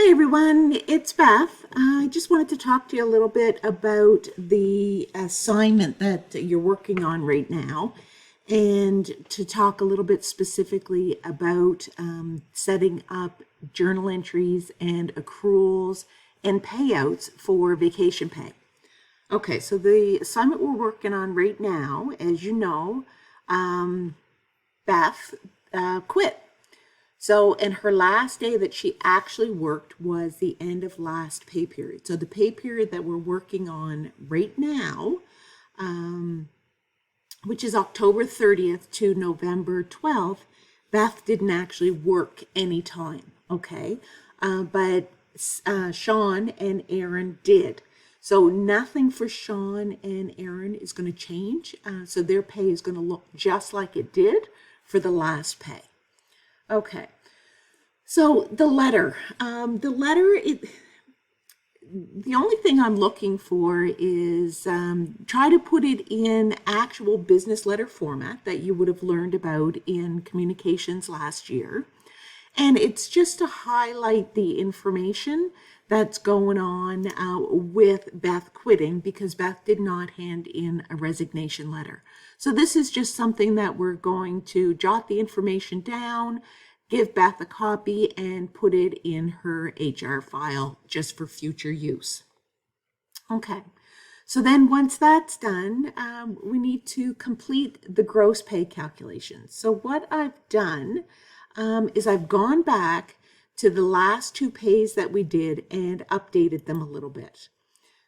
Hi everyone, it's Beth. I just wanted to talk to you a little bit about the assignment that you're working on right now and to talk a little bit specifically about setting up journal entries and accruals and payouts for vacation pay. Okay, so the assignment we're working on right now, as you know, Beth quit. So, and her last day that she actually worked was the end of last pay period. So the pay period that we're working on right now, which is October 30th to November 12th, Beth didn't actually work any time, okay? But Sean and Aaron did. So nothing for Sean and Aaron is going to change. So their pay is going to look just like it did for the last pay. Okay, so the letter, the only thing I'm looking for is try to put it in actual business letter format that you would have learned about in communications last year. And it's just to highlight the information that's going on with Beth quitting because Beth did not hand in a resignation letter. So this is just something that we're going to jot the information down, give Beth a copy, and put it in her HR file just for future use. Okay, so then once that's done, we need to complete the gross pay calculation. So what I've done is I've gone back to the last two pays that we did and updated them a little bit.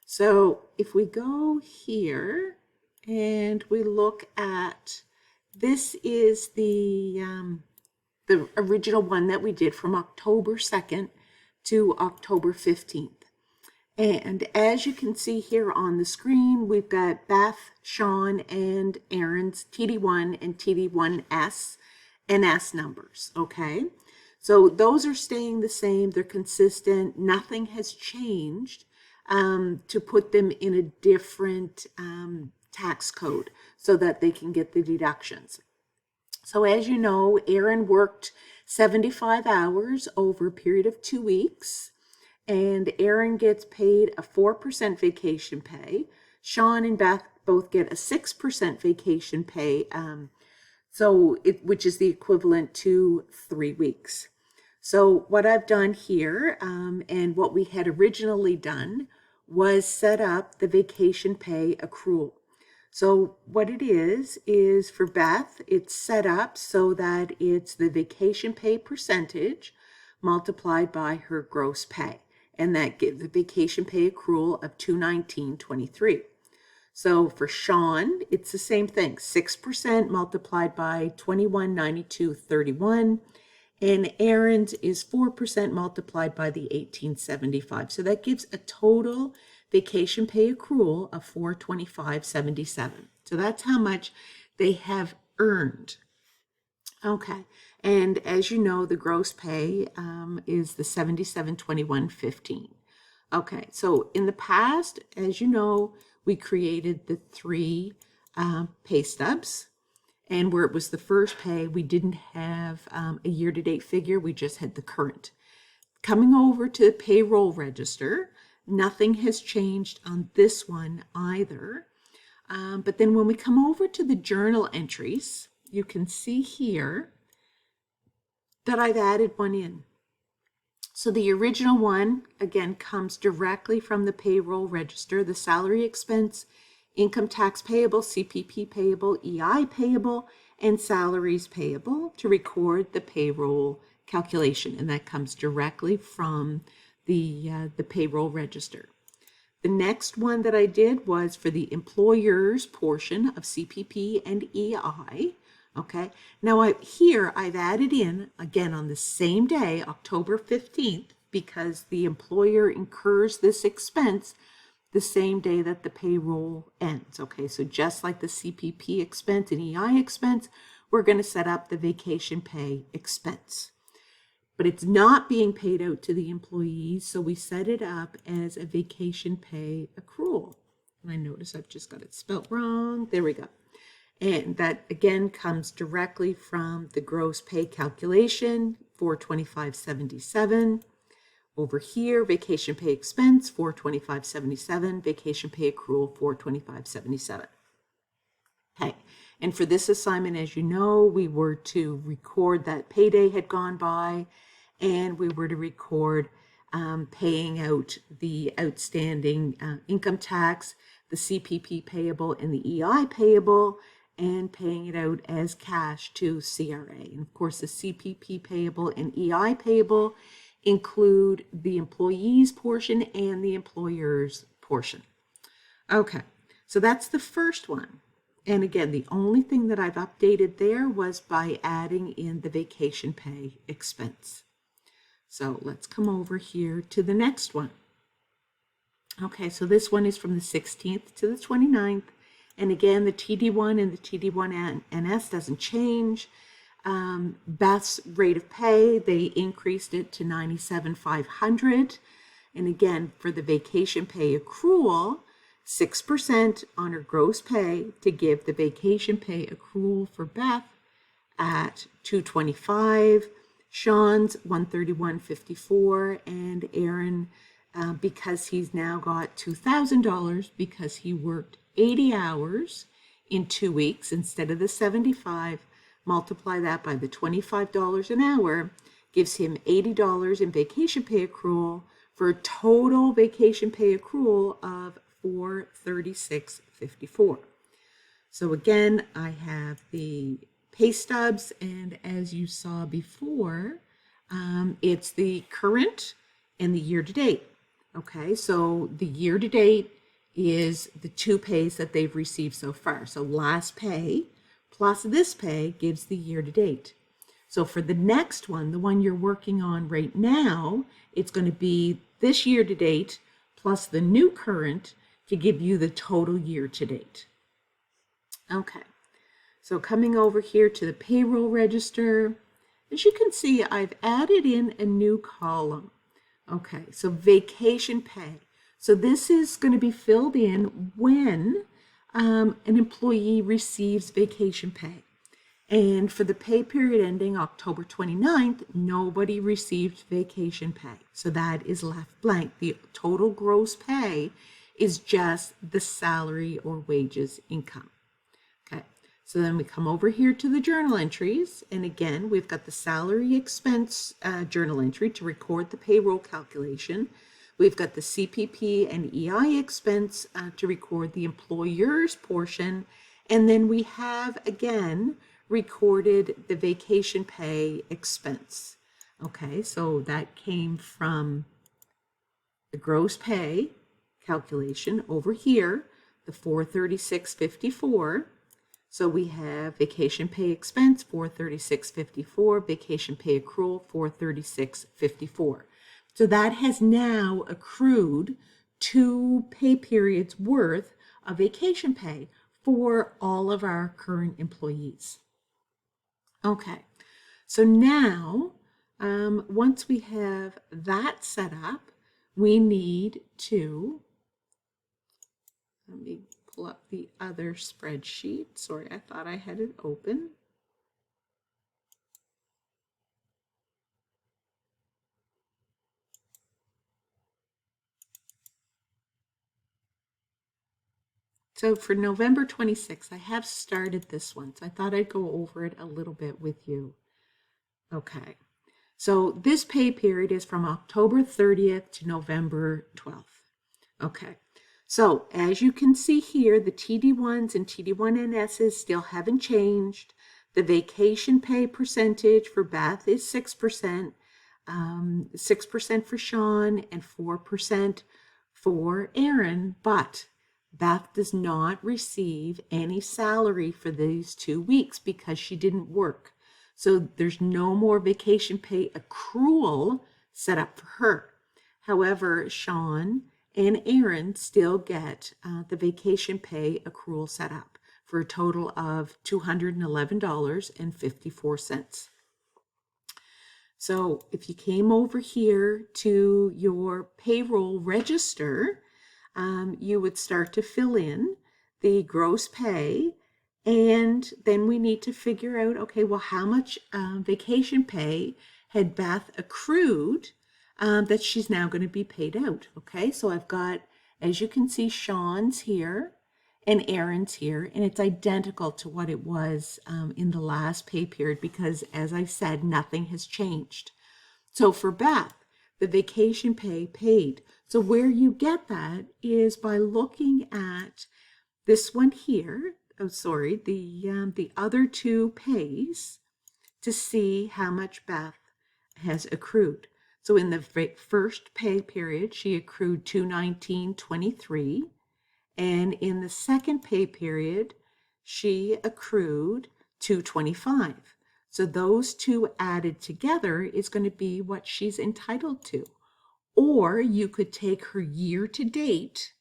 So if we go here and we look at, this is the original one that we did from October 2nd to October 15th. And as you can see here on the screen, we've got Beth, Sean, and Aaron's TD1 and TD1S and S numbers, okay? So those are staying the same, they're consistent, nothing has changed to put them in a different tax code so that they can get the deductions. So as you know, Aaron worked 75 hours over a period of 2 weeks, and Aaron gets paid a 4% vacation pay. Sean and Beth both get a 6% vacation pay, which is the equivalent to 3 weeks. So what I've done here, and what we had originally done, was set up the vacation pay accrual. So what it is for Beth, it's set up so that it's the vacation pay percentage multiplied by her gross pay. And that gives the vacation pay accrual of $219.23. So for Sean, it's the same thing, 6% multiplied by $2192.31. And Aaron's is 4% multiplied by the $1875. So that gives a total vacation pay accrual of $425.77. So that's how much they have earned. Okay, and as you know, the gross pay is the $7721.15. Okay, so in the past, as you know, we created the three pay stubs. And where it was the first pay, we didn't have a year-to-date figure, we just had the current. Coming over to the payroll register, nothing has changed on this one either. But then when we come over to the journal entries, you can see here that I've added one in. So the original one, again, comes directly from the payroll register, the salary expense, income tax payable, CPP payable, EI payable, and salaries payable to record the payroll calculation. And that comes directly from the payroll register. The next one that I did was for the employer's portion of CPP and EI. Okay, now I've added in, again on the same day, October 15th, because the employer incurs this expense the same day that the payroll ends. Okay, so just like the CPP expense and EI expense, we're going to set up the vacation pay expense. But it's not being paid out to the employees, so we set it up as a vacation pay accrual. And I notice I've just got it spelt wrong. There we go. And that again comes directly from the gross pay calculation, $425.77. Over here, vacation pay expense, $425.77, vacation pay accrual, $425.77. Okay, and for this assignment, as you know, we were to record that payday had gone by, and we were to record paying out the outstanding income tax, the CPP payable, and the EI payable, and paying it out as cash to CRA. And of course, the CPP payable and EI payable include the employee's portion and the employer's portion. Okay, so that's the first one. And again, the only thing that I've updated there was by adding in the vacation pay expense. So let's come over here to the next one. Okay, so this one is from the 16th to the 29th. And again, the TD1 and the TD1NS doesn't change. Beth's rate of pay, they increased it to $97,500. And again, for the vacation pay accrual, 6% on her gross pay to give the vacation pay accrual for Beth at $225. Sean's $131.54, and Aaron, because he's now got $2,000 because he worked 80 hours in 2 weeks instead of the 75, multiply that by the $25 an hour, gives him $80 in vacation pay accrual for a total vacation pay accrual of $436.54. So again, I have the pay stubs, and as you saw before, it's the current and the year-to-date. Okay, so the year-to-date is the two pays that they've received so far. So last pay plus this pay gives the year-to-date. So for the next one, the one you're working on right now, it's going to be this year-to-date plus the new current to give you the total year-to-date. Okay. So coming over here to the payroll register, as you can see, I've added in a new column. Okay, so vacation pay. So this is going to be filled in when an employee receives vacation pay. And for the pay period ending October 29th, nobody received vacation pay. So that is left blank. The total gross pay is just the salary or wages income. Okay. So then we come over here to the journal entries. And again, we've got the salary expense journal entry to record the payroll calculation. We've got the CPP and EI expense to record the employer's portion. And then we have, again, recorded the vacation pay expense. Okay, so that came from the gross pay calculation over here, the $436.54. So we have vacation pay expense, $436.54, vacation pay accrual, $436.54. So that has now accrued 2 pay periods worth of vacation pay for all of our current employees. Okay, so now once we have that set up, we need to, let me pull up the other spreadsheet. Sorry, I thought I had it open. So for November 26th, I have started this one, so I thought I'd go over it a little bit with you. Okay, so this pay period is from October 30th to November 12th. Okay, so as you can see here, the TD1s and TD1NSs still haven't changed. The vacation pay percentage for Beth is 6%, 6% for Sean, and 4% for Aaron, but Beth does not receive any salary for these 2 weeks because she didn't work. So there's no more vacation pay accrual set up for her. However, Sean and Aaron still get the vacation pay accrual set up for a total of $211.54. So if you came over here to your payroll register, you would start to fill in the gross pay, and then we need to figure out, okay, well, how much vacation pay had Beth accrued that she's now going to be paid out. Okay, so I've got, as you can see, Sean's here and Aaron's here, and it's identical to what it was in the last pay period because, as I said, nothing has changed. So for Beth, the vacation pay paid. So where you get that is by looking at this one here. Oh, sorry, the other two pays to see how much Beth has accrued. So in the first pay period, she accrued $219.23, and in the second pay period, she accrued $225. So those two added together is going to be what she's entitled to. Or you could take her year to date,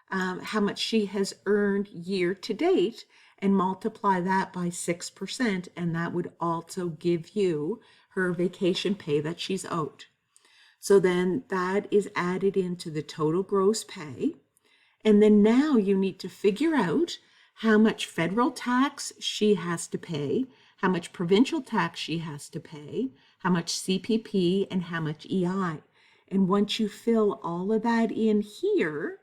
how much she has earned year to date, and multiply that by 6%, and that would also give you her vacation pay that she's owed. So then that is added into the total gross pay. And then now you need to figure out how much federal tax she has to pay, how much provincial tax she has to pay, how much CPP, and how much EI. And once you fill all of that in here,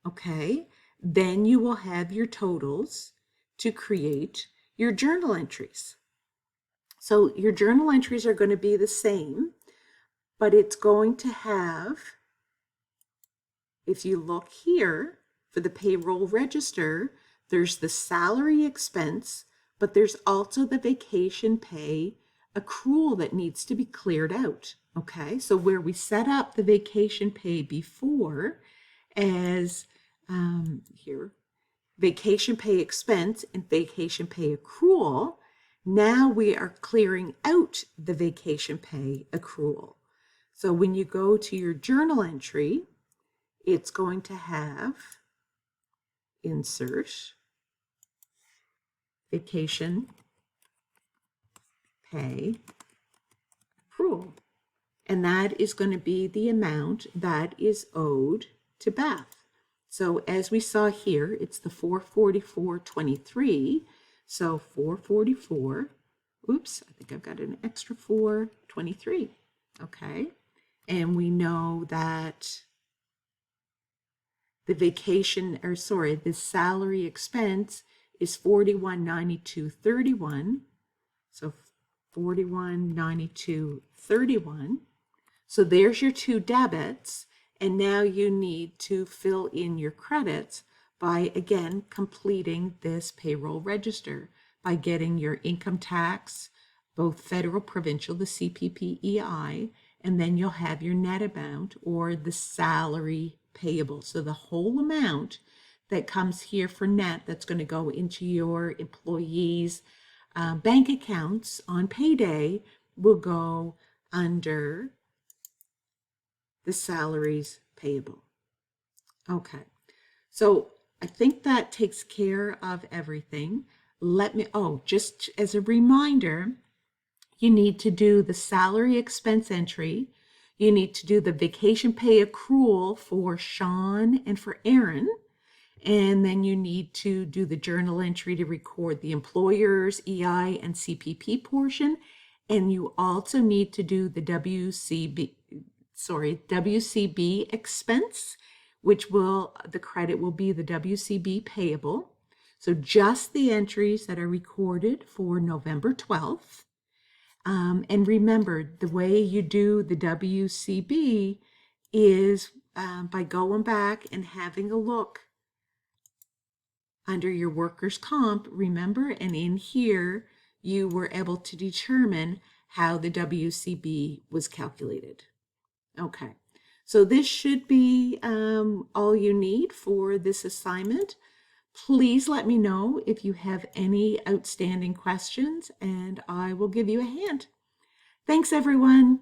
okay, then you will have your totals to create your journal entries. So your journal entries are going to be the same, but it's going to have, if you look here for the payroll register, there's the salary expense, but there's also the vacation pay accrual that needs to be cleared out. Okay, so where we set up the vacation pay before as here, vacation pay expense and vacation pay accrual, now we are clearing out the vacation pay accrual. So when you go to your journal entry, it's going to have insert vacation pay accrual. And that is going to be the amount that is owed to Beth. So as we saw here, it's the $444.23. So 444, oops, I think I've got an extra 423, okay? And we know that the the salary expense is $41.92.31. So $41.92.31. So there's your two debits. And now you need to fill in your credits by, again, completing this payroll register by getting your income tax, both federal, provincial, the CPP, EI, and then you'll have your net amount or the salary payable. So the whole amount that comes here for net that's going to go into your employees' bank accounts on payday will go under the salaries payable. Okay, so I think that takes care of everything. Just as a reminder, you need to do the salary expense entry. You need to do the vacation pay accrual for Sean and for Aaron. And then you need to do the journal entry to record the employer's EI and CPP portion. And you also need to do the WCB expense, which the credit will be the WCB payable. So just the entries that are recorded for November 12th. And remember, the way you do the WCB is by going back and having a look under your workers' comp, remember, and in here, you were able to determine how the WCB was calculated. Okay, so this should be all you need for this assignment. Please let me know if you have any outstanding questions and I will give you a hand. Thanks, everyone.